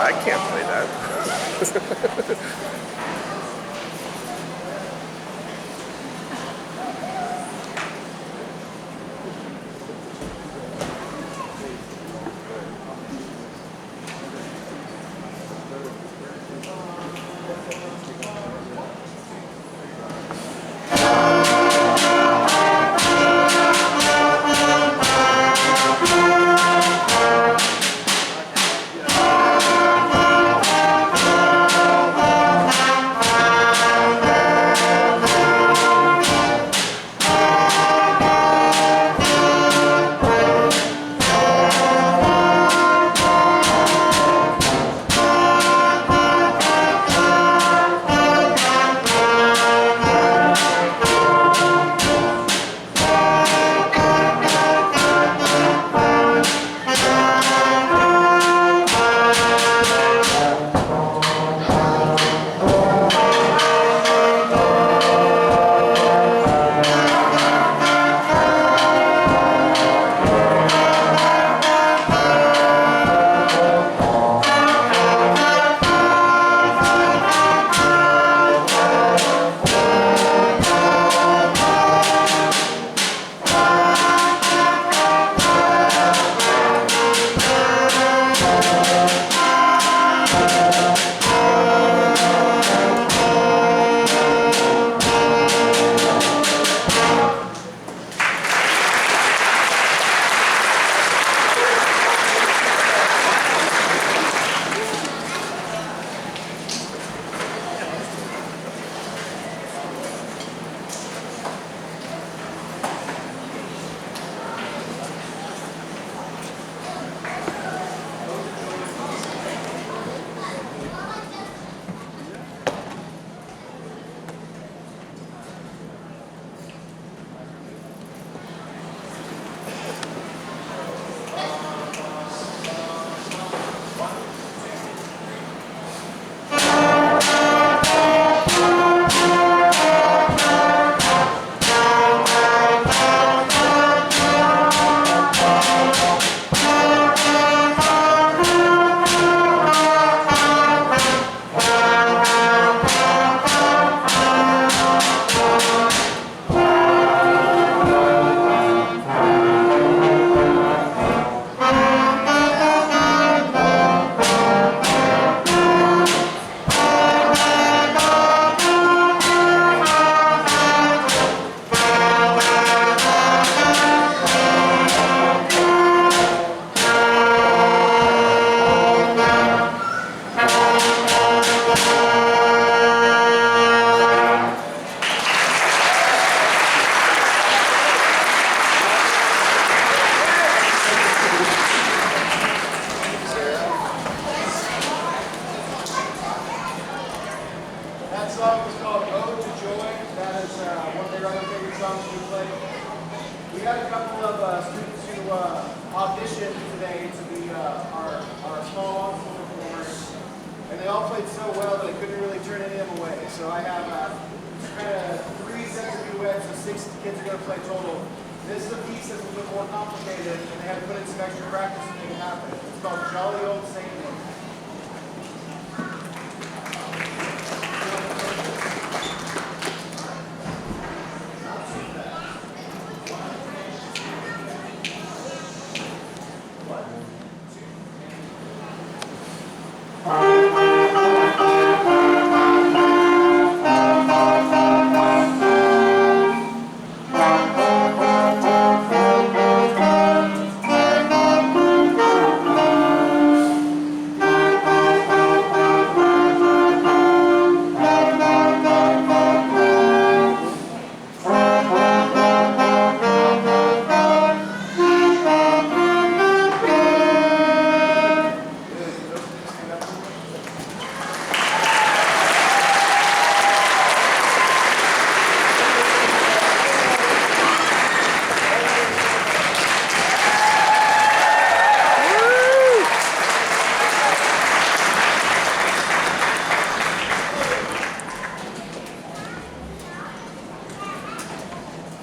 I can't play that. Auditioned today to be our small ensemble performers, and they all played so well that I couldn't really turn any of them away. So I have kind of 3 sets of duets, so 6 kids are going to play total. This is a piece that's a little bit more complicated, and they had to put in some extra practice to make it happen. It's called Jolly Old Saint Nick.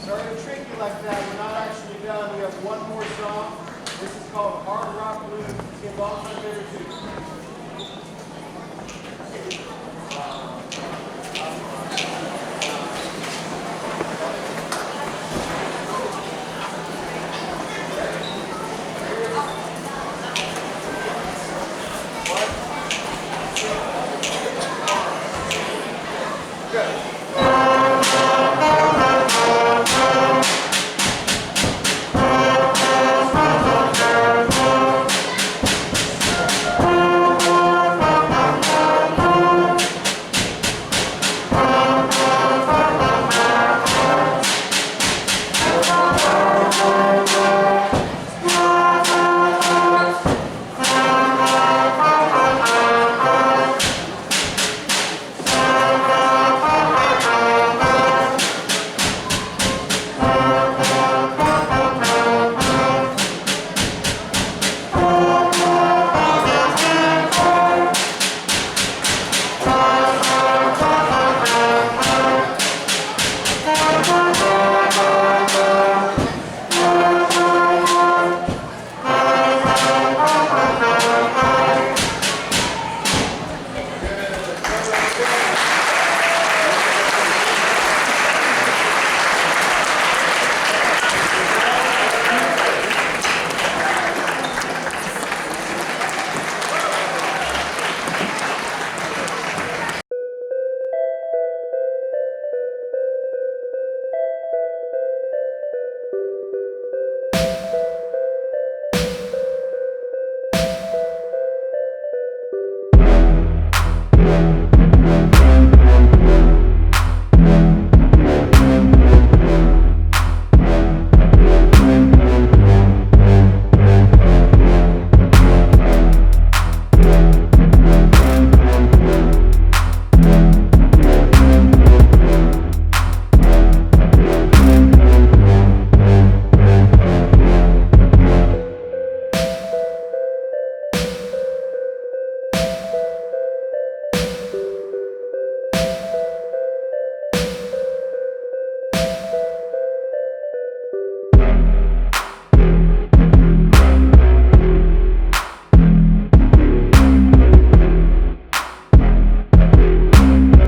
Sorry to trick you like that. We're not actually done. We have one more song. This is called Hard Rock Blues. It's involved in my favorite too.